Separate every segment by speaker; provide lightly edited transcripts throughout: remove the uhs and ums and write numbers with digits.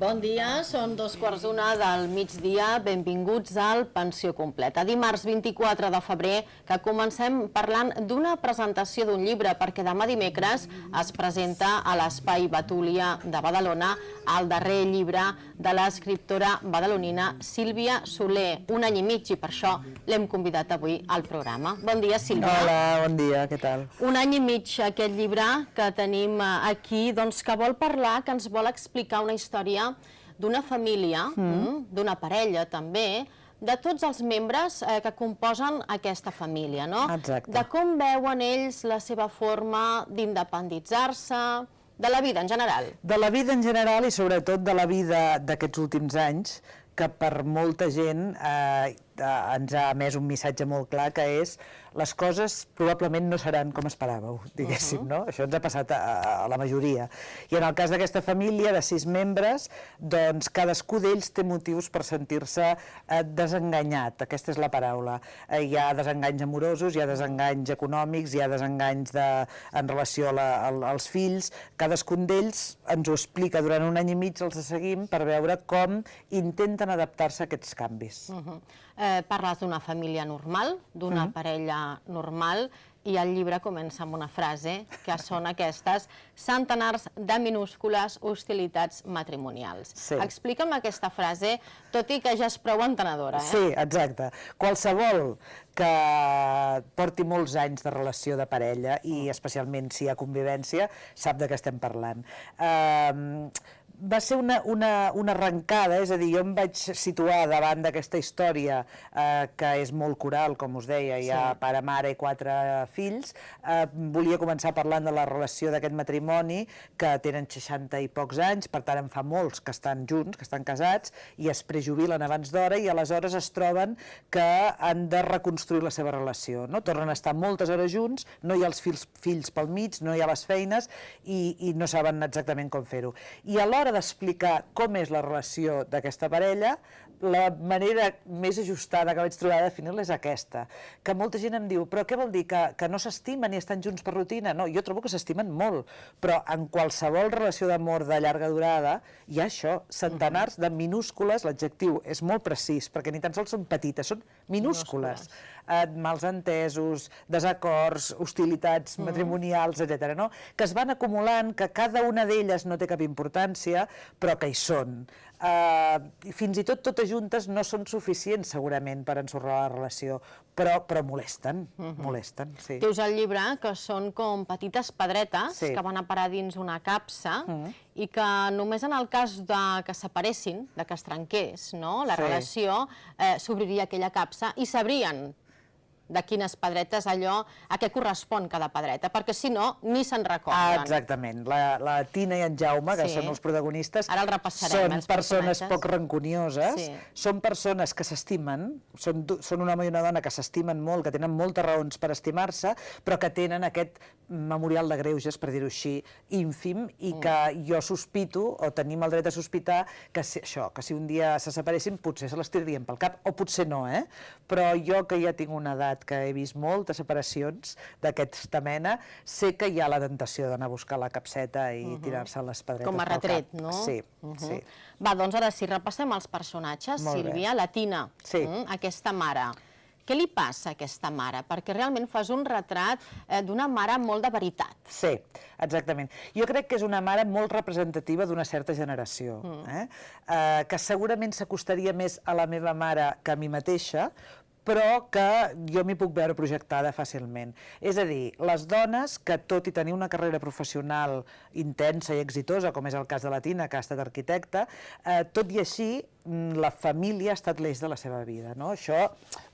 Speaker 1: Bon dia, són 2:15 del migdia, benvinguts al Pensió Completa. Dimarts 24 de febrer que comencem parlant d'una presentació d'un llibre perquè demà dimecres es presenta a l'Espai Betúlia de Badalona el darrer llibre de l'escriptora badalonina Sílvia Soler, un any i mig, i per això l'hem convidat avui al programa. Bon dia, Sílvia.
Speaker 2: Hola, bon dia, què tal?
Speaker 1: Un any i mig aquest llibre que tenim aquí, doncs que vol parlar, que ens vol explicar una història d'una família, d'una parella també, de tots els membres que composen aquesta família, no?
Speaker 2: Exacte.
Speaker 1: De com veuen ells la seva forma d'independitzar-se, de la vida en general.
Speaker 2: De la vida en general i sobretot de la vida d'aquests últims anys, que per molta gent ens ha emès un missatge molt clar, que és les coses probablement no seran com esperàveu, diguéssim, no? Això ens ha passat a la majoria. I en el cas d'aquesta família de 6 membres, doncs cadascú d'ells té motius per sentir-se desenganyat, aquesta és la paraula. Hi ha desenganys amorosos, hi ha desenganys econòmics, hi ha desenganys en relació als fills. Cadascun d'ells ens ho explica durant un any i mig, els seguim per veure com intenten adaptar-se a aquests canvis.
Speaker 1: Parles d'una família normal, d'una parella normal, i el llibre comença amb una frase que són aquestes: centenars de minúscules hostilitats matrimonials.
Speaker 2: Sí.
Speaker 1: Explica'm aquesta frase, tot i que ja és prou entenedora.
Speaker 2: Sí, exacte. Qualsevol que porti molts anys de relació de parella, i especialment si hi ha convivència, sap de què estem parlant. Va ser una arrencada, és a dir, jo em vaig situar davant d'aquesta història que és molt coral, com us deia, hi ha pare, mare i 4 fills. Volia començar parlant de la relació d'aquest matrimoni, que tenen 60 i pocs anys, per tant en fa molts que estan junts, que estan casats, i es prejubilen abans d'hora i aleshores es troben que han de reconstruir la seva relació, no? Tornen a estar moltes hores junts, no hi ha els fills pel mig, no hi ha les feines i no saben exactament com fer-ho. I a l'hora d'explicar com és la relació d'aquesta parella, la manera més ajustada que vaig trobar de definir-la és aquesta, que molta gent em diu, però què vol dir, que no s'estimen i estan junts per rutina? No, jo trobo que s'estimen molt, però en qualsevol relació d'amor de llarga durada hi ha això, centenars de minúscules, l'adjectiu és molt precís, perquè ni tan sols són petites, són minúscules. Mals entesos, desacords, hostilitats matrimonials, etc., no? Que es van acumulant, que cada una d'elles no té cap importància, però que hi són. Fins i tot totes juntes no són suficients segurament per ensorrar la relació, però molesten, sí.
Speaker 1: Dius al llibre que són com petites pedretes que van a parar dins una capsa i que només en el cas que separessin, que es trenqués la relació, s'obriria aquella capsa i sabrien de quines pedretes a què correspon cada pedreta, perquè si no, ni se'n recorden.
Speaker 2: Exactament. La Tina i en Jaume, que són els protagonistes, són persones poc rancunioses, són persones que s'estimen, són un home i una dona que s'estimen molt, que tenen moltes raons per estimar-se, però que tenen aquest memorial de greuges, per dir-ho així, ínfim, i que jo sospito, o tenim el dret a sospitar, que si un dia se separessin potser se les tirarien pel cap, o potser no, però jo que ja tinc una edat que he vist moltes separacions d'aquesta mena, sé que hi ha la tentació d'anar a buscar la capseta i tirar-se les pedretes pel cap.
Speaker 1: Com a retret, no?
Speaker 2: Sí.
Speaker 1: Va, doncs ara sí, repassem els personatges. Sílvia, la Tina, aquesta mare. Què li passa a aquesta mare? Perquè realment fas un retrat d'una mare molt de veritat.
Speaker 2: Sí, exactament. Jo crec que és una mare molt representativa d'una certa generació, que segurament s'acostaria més a la meva mare que a mi mateixa, però que jo m'hi puc veure projectada fàcilment. És a dir, les dones que, tot i tenir una carrera professional intensa i exitosa, com és el cas de la Tina, que ha estat arquitecta, tot i així la família ha estat l'eix de la seva vida. Això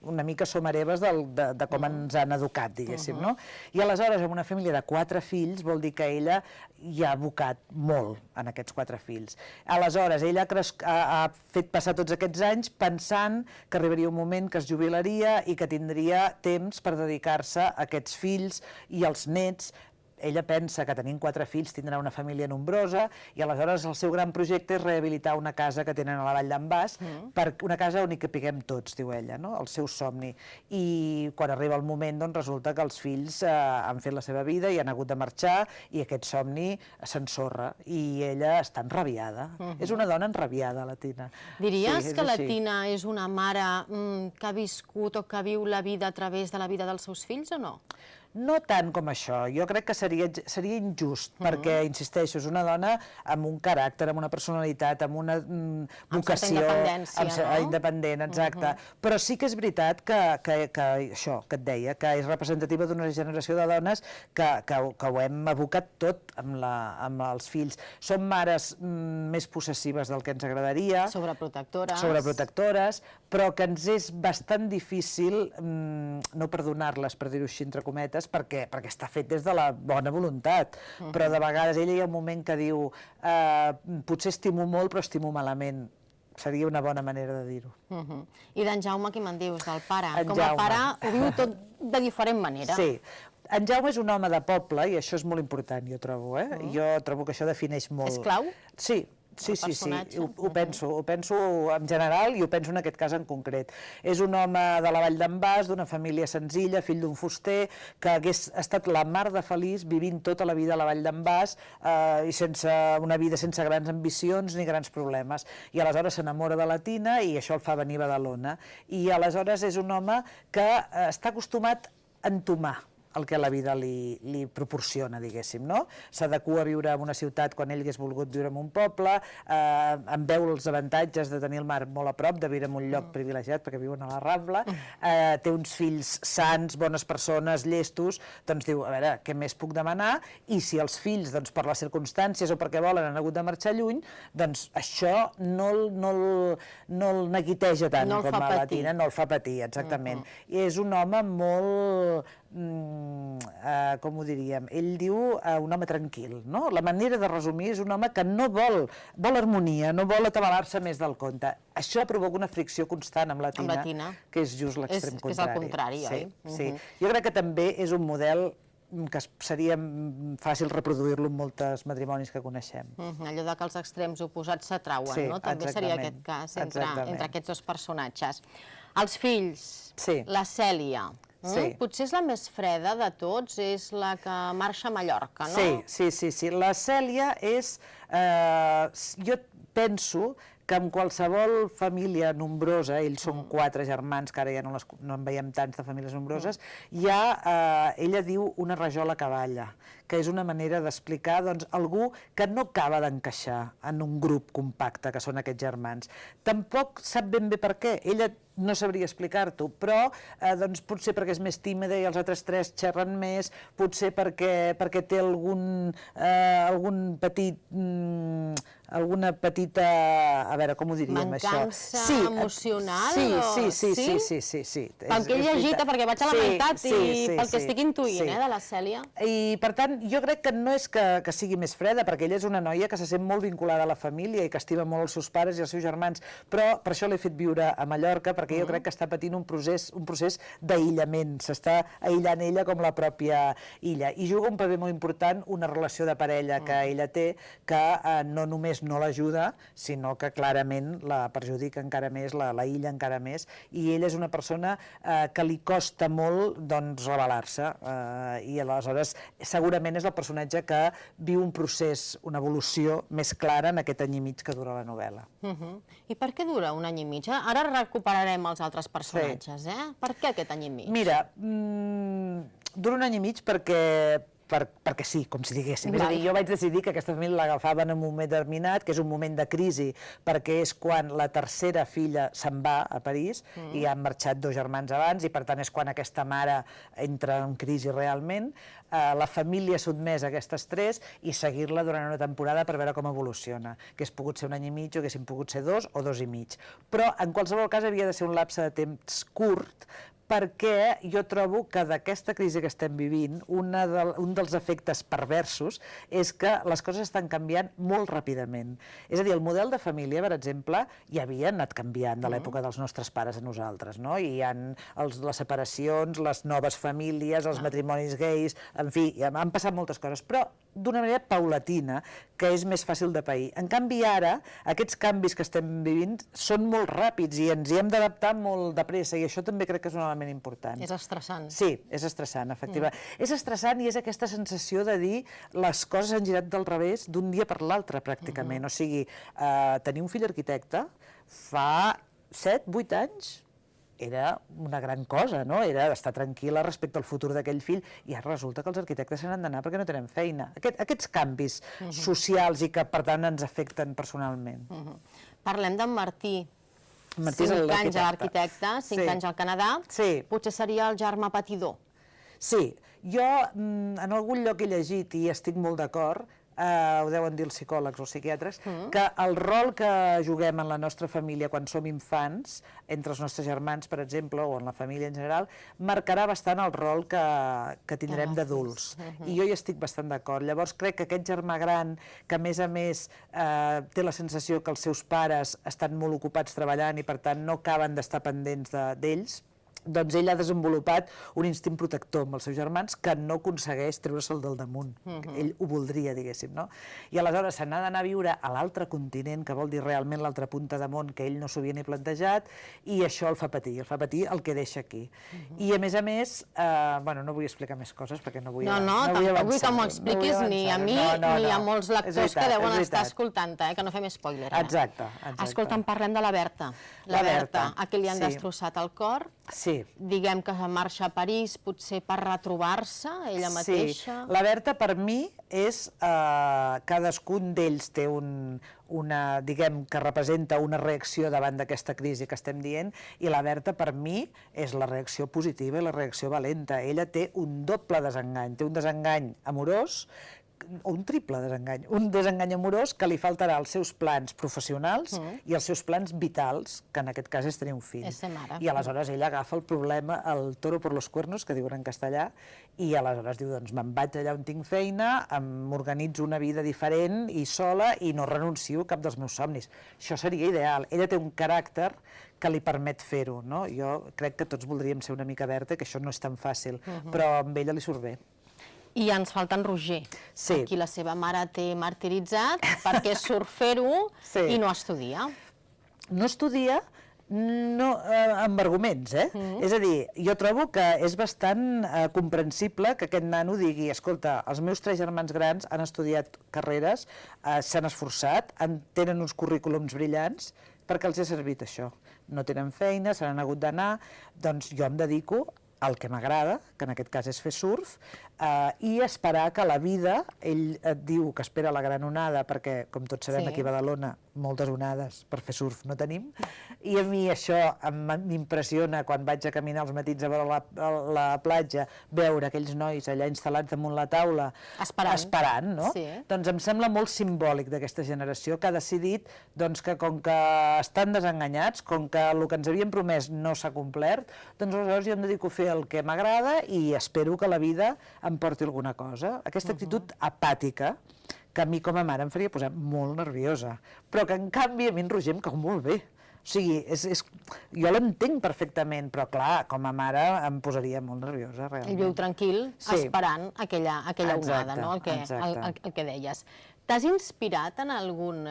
Speaker 2: una mica som hereves de com ens han educat, diguéssim. I aleshores, amb una família de 4 fills, vol dir que ella hi ha abocat molt en aquests 4 fills. Aleshores, ella ha fet passar tots aquests anys pensant que arribaria un moment que es jubilaria i que tindria temps per dedicar-se a aquests fills i als nets, ella pensa que tenint 4 fills tindrà una família nombrosa i aleshores el seu gran projecte és rehabilitar una casa que tenen a la Vall d'en Bas, una casa on hi capiguem tots, diu ella, no? El seu somni. I quan arriba el moment, doncs, resulta que els fills han fet la seva vida i han hagut de marxar i aquest somni s'ensorra i ella està enrabiada. És una dona enrabiada, la Tina.
Speaker 1: Diries que la Tina és una mare que ha viscut o que viu la vida a través de la vida dels seus fills o no?
Speaker 2: No tant com això, jo crec que seria injust, perquè, insisteixo, és una dona amb un caràcter, amb una personalitat, amb una vocació...
Speaker 1: Amb certa independència, no?
Speaker 2: Independent, exacte. Però sí que és veritat que això, que et deia, que és representativa d'una generació de dones que ho hem abocat tot amb els fills. Som mares més possessives del que ens agradaria. Sobreprotectores, però que ens és bastant difícil no perdonar-les, per dir-ho així, entre cometes, perquè està fet des de la bona voluntat, però de vegades ella hi ha un moment que diu potser estimo molt però estimo malament. Seria una bona manera de dir-ho.
Speaker 1: I d'en Jaume, què me'n dius, del pare? Com a pare ho viu tot de diferent manera.
Speaker 2: Sí. En Jaume és un home de poble i això és molt important, jo trobo. Jo trobo que això defineix molt.
Speaker 1: És clau?
Speaker 2: Sí. Sí, ho penso en general i ho penso en aquest cas en concret. És un home de la Vall d'en Bas, d'una família senzilla, fill d'un fuster, que hagués estat la mar de feliç vivint tota la vida a la Vall d'en Bas i sense una vida sense grans ambicions ni grans problemes. I aleshores s'enamora de la Tina i això el fa venir a Badalona. I aleshores és un home que està acostumat a entomar el que la vida li proporciona, diguéssim, no? S'adequa a viure en una ciutat quan ell hagués volgut viure en un poble, en veu els avantatges de tenir el mar molt a prop, de viure en un lloc privilegiat perquè viuen a la Rambla, té uns fills sans, bones persones, llestos, doncs diu, a veure, què més puc demanar? I si els fills, doncs, per les circumstàncies o perquè volen han hagut de marxar lluny, doncs això no el neguiteja tant com a la Tina, no el fa patir, exactament. I és un home molt... com ho diríem, ell diu un home tranquil, no? La manera de resumir és un home que no vol harmonia, no vol atabalar-se més del compte. Això provoca una fricció constant amb la Tina, que és just l'extrem contrari.
Speaker 1: És el contrari, oi?
Speaker 2: Sí. Jo crec que també és un model que seria fàcil reproduir-lo en molts matrimonis que coneixem.
Speaker 1: Allò de que els extrems oposats s'atrauen, no? També seria aquest cas entre aquests dos personatges. Els fills, la Cèlia... Potser és la més freda de tots, és la que marxa a Mallorca, no?
Speaker 2: Sí. La Cèlia és... Jo penso que en qualsevol família nombrosa, ells són 4 germans, que ara ja no en veiem tants de famílies nombroses, hi ha, ella diu, una rajola que balla, que és una manera d'explicar algú que no acaba d'encaixar en un grup compacte, que són aquests germans. Tampoc sap ben bé per què. Ella no sabria explicar-t'ho, però potser perquè és més tímida i els altres 3 xerren més, potser perquè té alguna petita, a veure, com ho diríem, això?
Speaker 1: Mancança emocional?
Speaker 2: Sí.
Speaker 1: Pel que he llegit, perquè vaig a la meitat i pel que estic intuint, de la Cèlia.
Speaker 2: I, per tant, jo crec que no és que sigui més freda, perquè ella és una noia que se sent molt vinculada a la família i que estima molt els seus pares i els seus germans, però per això l'he fet viure a Mallorca, perquè jo crec que està patint un procés d'aïllament, s'està aïllant ella com la pròpia illa. I juga un paper molt important una relació de parella que ella té, que no només no l'ajuda, sinó que clarament la perjudica encara més, l'aïlla encara més, i ella és una persona que li costa molt rebel·lar-se, i aleshores segurament és el personatge que viu un procés, una evolució més clara en aquest any i mig que dura la novel·la.
Speaker 1: I per què dura un any i mig? Ara recuperarem els altres personatges, Per què aquest any i mig?
Speaker 2: Mira, dura un any i mig perquè sí, com si diguéssim. És a dir, jo vaig decidir que aquesta família l'agafava en un moment determinat, que és un moment de crisi, perquè és quan la tercera filla se'n va a París i han marxat 2 germans abans i per tant és quan aquesta mare entra en crisi realment. La família sotmesa a aquestes 3 i seguir-la durant una temporada per veure com evoluciona, que hagués pogut ser un any i mig o haguessin pogut ser 2 o 2 i mig. Però en qualsevol cas havia de ser un lapse de temps curt, perquè jo trobo que d'aquesta crisi que estem vivint, un dels efectes perversos és que les coses estan canviant molt ràpidament. És a dir, el model de família, per exemple, ja havia anat canviant de l'època dels nostres pares a nosaltres, no? Hi ha les separacions, les noves famílies, els matrimonis gais, en fi, han passat moltes coses, però d'una manera paulatina, que és més fàcil de pair. En canvi, ara, aquests canvis que estem vivint són molt ràpids i ens hi hem d'adaptar molt de pressa, i això també crec que és un element important.
Speaker 1: És estressant.
Speaker 2: Sí, és estressant, efectivament. És estressant i és aquesta sensació de dir les coses han girat del revés d'un dia per l'altre, pràcticament. O sigui, tenir un fill arquitecte fa 7, 8 anys era una gran cosa, no? Era estar tranquil·la respecte al futur d'aquell fill, i ara resulta que els arquitectes se n'han d'anar perquè no tenen feina. Aquests canvis socials i que, per tant, ens afecten personalment.
Speaker 1: Parlem d'en Martí.
Speaker 2: 5
Speaker 1: anys a l'arquitecte, 5 anys al Canadà. Potser seria el germà patidor.
Speaker 2: Sí, jo en algun lloc he llegit, i estic molt d'acord, ho deuen dir els psicòlegs o psiquiatres, que el rol que juguem en la nostra família quan som infants, entre els nostres germans, per exemple, o en la família en general, marcarà bastant el rol que tindrem d'adults. I jo hi estic bastant d'acord. Llavors crec que aquest germà gran, que a més té la sensació que els seus pares estan molt ocupats treballant i per tant no acaben d'estar pendents d'ells, doncs ell ha desenvolupat un instint protector amb els seus germans que no aconsegueix treure-se'l del damunt. Ell ho voldria, diguéssim, no? I aleshores se n'ha d'anar a viure a l'altre continent, que vol dir realment l'altra punta de món, que ell no s'ho havia ni plantejat, i això el fa patir el que deixa aquí. I a més, bueno, no vull explicar més coses perquè no vull avançar.
Speaker 1: No, tampoc vull que m'ho expliquis ni a mi ni a molts lectors que deuen estar escoltant-te, que no fem spoiler.
Speaker 2: Exacte.
Speaker 1: Escolta, parlem de la Berta. La Berta, a qui li han destrossat el cor.
Speaker 2: Sí.
Speaker 1: Diguem que marxa a París potser per retrobar-se ella mateixa.
Speaker 2: Sí, la Berta per mi és, cadascun d'ells té diguem que representa una reacció davant d'aquesta crisi que estem dient, i la Berta per mi és la reacció positiva i la reacció valenta. Ella té un doble desengany, té un desengany amorós, un triple desengany, un desengany amorós que li faltarà als seus plans professionals i als seus plans vitals, que en aquest cas és tenir un fill.
Speaker 1: És ser mare.
Speaker 2: I aleshores ella agafa el problema, el toro por los cuernos, que diuen en castellà, i aleshores diu, doncs me'n vaig allà on tinc feina, m'organitzo una vida diferent i sola i no renuncio a cap dels meus somnis. Això seria ideal. Ella té un caràcter que li permet fer-ho, no? Jo crec que tots voldríem ser una mica Berta, que això no és tan fàcil, però amb ella li surt bé.
Speaker 1: I ens falta en Roger, a qui la seva mare té martiritzat perquè és surfero i no estudia.
Speaker 2: No estudia amb arguments, És a dir, jo trobo que és bastant comprensible que aquest nano digui, escolta, els meus 3 germans grans han estudiat carreres, s'han esforçat, tenen uns currículums brillants, perquè els ha servit això. No tenen feina, se n'han hagut d'anar, doncs jo em dedico al que m'agrada, que en aquest cas és fer surf, i esperar que la vida, ell et diu que espera la gran onada, perquè, com tots sabem, aquí a Badalona, moltes onades per fer surf no tenim, i a mi això m'impressiona quan vaig a caminar als matins a veure la platja, veure aquells nois allà instal·lats damunt la taula, esperant, no? Doncs em sembla molt simbòlic d'aquesta generació que ha decidit que com que estan desenganyats, com que el que ens havien promès no s'ha complert, doncs aleshores jo em dedico a fer el que m'agrada i espero que la vida em porti alguna cosa. Aquesta actitud apàtica, que a mi com a mare em faria posar molt nerviosa, però que en canvi a mi en Roger em cau molt bé. O sigui, jo l'entenc perfectament, però clar, com a mare em posaria molt nerviosa, realment.
Speaker 1: Ell viu tranquil, esperant aquella onada, no? El que deies. T'has inspirat en algun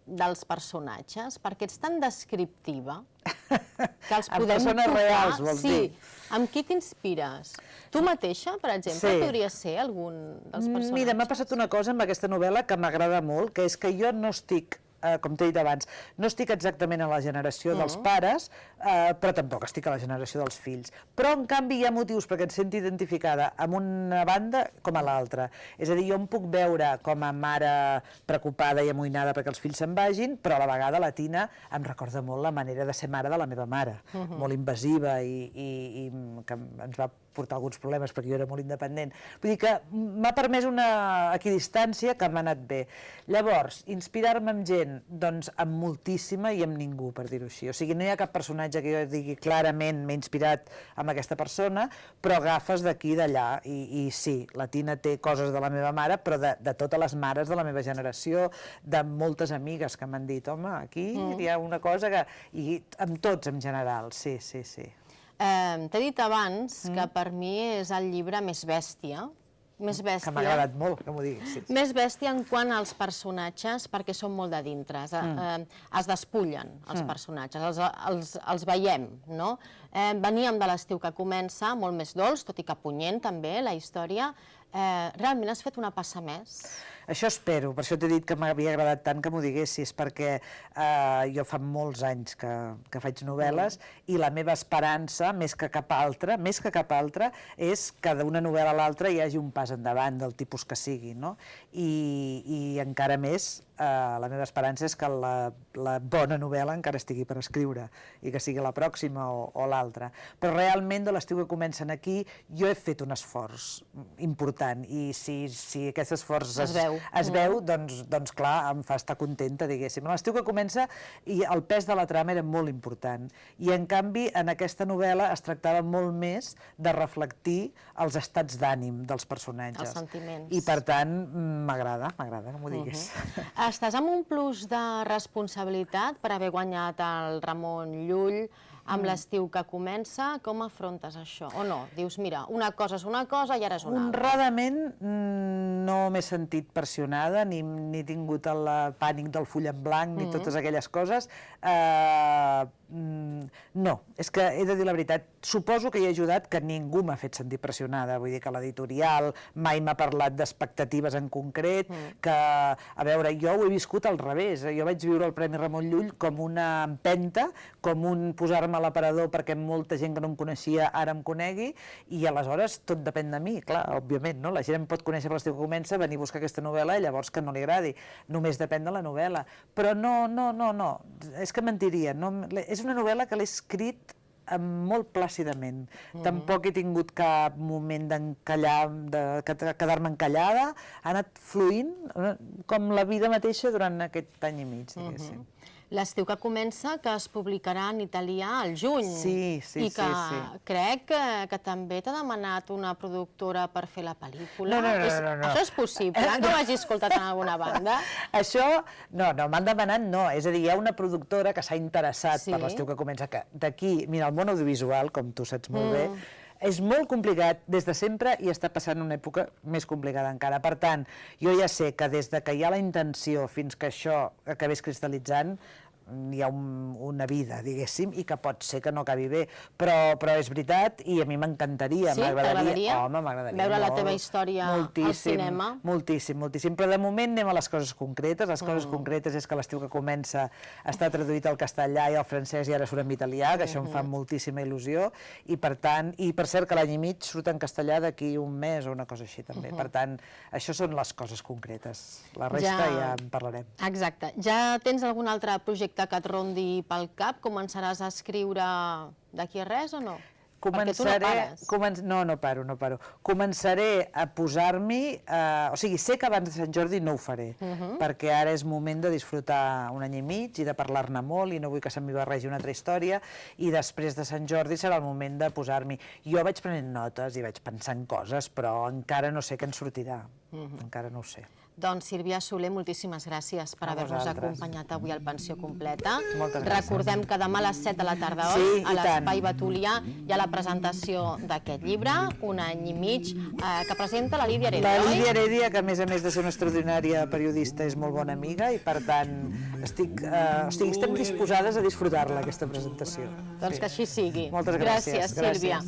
Speaker 1: dels personatges? Perquè ets tan descriptiva que els podem tocar.
Speaker 2: Persones reals, vols dir?
Speaker 1: Sí. Amb qui t'inspires? Tu mateixa, per exemple, podries ser algun dels personatges?
Speaker 2: Mira, m'ha passat una cosa amb aquesta novel·la que m'agrada molt, que és que jo no estic, com t'he dit abans, no estic exactament a la generació dels pares, però tampoc estic a la generació dels fills. Però, en canvi, hi ha motius perquè em senti identificada amb una banda com a l'altra. És a dir, jo em puc veure com a mare preocupada i amoïnada perquè els fills se'n vagin, però a la vegada la Tina em recorda molt la manera de ser mare de la meva mare, molt invasiva i que ens va portar alguns problemes perquè jo era molt independent. Vull dir que m'ha permès una equidistància que m'ha anat bé. Llavors, inspirar-me amb gent, doncs amb moltíssima i amb ningú, per dir-ho així. O sigui, no hi ha cap personatge que jo digui clarament m'he inspirat amb aquesta persona, però agafes d'aquí i d'allà. I sí, la Tina té coses de la meva mare, però de totes les mares de la meva generació, de moltes amigues que m'han dit, home, aquí hi ha una cosa que... I amb tots en general, sí, sí, sí.
Speaker 1: T'he dit abans que per mi és el llibre més bèstia més bèstia.
Speaker 2: Que m'ha agradat molt, que m'ho diguessis.
Speaker 1: Més bèstia en quant als personatges, perquè són molt de dintre. Es despullen, els personatges, els veiem, no? Veníem de l'estiu que comença, molt més dolç, tot i que punyent també, la història. Realment has fet una passa més?
Speaker 2: Això espero, per això t'he dit que m'havia agradat tant que m'ho diguessis, perquè jo fa molts anys que faig novel·les i la meva esperança, més que cap altra, és que d'una novel·la a l'altra hi hagi un pas endavant, del tipus que sigui, no? I encara més, la meva esperança és que la bona novel·la encara estigui per escriure i que sigui la pròxima o l'altra. Però realment, de l'estiu que comencen aquí, jo he fet un esforç important i si aquest esforç es veu, doncs clar, em fa estar contenta, diguéssim. L'estiu que comença i el pes de la trama era molt important i en canvi en aquesta novel·la es tractava molt més de reflectir els estats d'ànim dels personatges.
Speaker 1: Els sentiments.
Speaker 2: I per tant m'agrada que m'ho digués.
Speaker 1: Estàs amb un plus de responsabilitat per haver guanyat el Ramon Llull amb l'estiu que comença. Com afrontes això? O no? Dius, mira, una cosa és una cosa i ara és una altra. Honradament
Speaker 2: no m'he sentit pressionada, ni he tingut el pànic del full en blanc, ni totes aquelles coses. No, és que he de dir la veritat, suposo que hi ha ajudat que ningú m'ha fet sentir pressionada, vull dir que l'editorial mai m'ha parlat d'expectatives en concret, que, a veure, jo ho he viscut al revés, jo vaig viure el Premi Ramon Llull com una empenta, com un posar-me a l'aparador perquè molta gent que no em coneixia ara em conegui, i aleshores tot depèn de mi, clar, òbviament, no? La gent em pot conèixer per l'estiu que comença, venir a buscar aquesta novel·la i llavors que no li agradi, només depèn de la novel·la, però no, és que mentiria, és una novel·la que l'he escrit molt plàcidament. Tampoc he tingut cap moment d'encallar, de quedar-me encallada, ha anat fluint com la vida mateixa durant aquest any i mig, diguéssim.
Speaker 1: L'estiu que comença, que es publicarà en italià al juny.
Speaker 2: Sí.
Speaker 1: I que crec que també t'ha demanat una productora per fer la pel·lícula.
Speaker 2: No.
Speaker 1: Això és possible, que ho hagi escoltat en alguna banda?
Speaker 2: Això, no, m'han demanat no. És a dir, hi ha una productora que s'ha interessat per l'estiu que comença, que d'aquí, mira, el món audiovisual, com tu saps molt bé, és molt complicat des de sempre i està passant una època més complicada encara. Per tant, jo ja sé que des que hi ha la intenció fins que això acabés cristal·litzant, hi ha una vida, diguéssim, i que pot ser que no acabi bé, però és veritat i a mi m'encantaria,
Speaker 1: m'agradaria.
Speaker 2: Home, m'agradaria
Speaker 1: veure la teva història al cinema.
Speaker 2: Moltíssim, però de moment anem a les coses concretes. Les coses concretes és que l'estiu que comença està traduït al castellà i al francès i ara surt en italià, que això em fa moltíssima il·lusió, i per tant, i per cert que l'any i mig surt en castellà d'aquí un mes o una cosa així també. Per tant, això són les coses concretes. La resta ja en parlarem.
Speaker 1: Exacte. Ja tens algun altre projecte que et rondi pel cap? Començaràs a escriure d'aquí a res o no? Perquè tu no pares.
Speaker 2: No paro. Començaré a posar-m'hi... O sigui, sé que abans de Sant Jordi no ho faré, perquè ara és moment de disfrutar un any i mig i de parlar-ne molt i no vull que se'm barregi una altra història, i després de Sant Jordi serà el moment de posar-m'hi. Jo vaig prenent notes i vaig pensant coses, però encara no sé què en sortirà. Encara no ho sé.
Speaker 1: Doncs Sílvia Soler, moltíssimes gràcies per haver-nos acompanyat avui al Pensió Completa.
Speaker 2: Moltes gràcies.
Speaker 1: Recordem que demà a les 7 de la tarda, a l'Espai Betúlia, hi ha la presentació d'aquest llibre, un any i mig, que presenta la Lídia Heredia, oi?
Speaker 2: La Lídia Heredia, que a més de ser una extraordinària periodista, és molt bona amiga i per tant estem disposades a disfrutar-la, aquesta presentació.
Speaker 1: Doncs que així sigui.
Speaker 2: Moltes gràcies.
Speaker 1: Gràcies, Sílvia.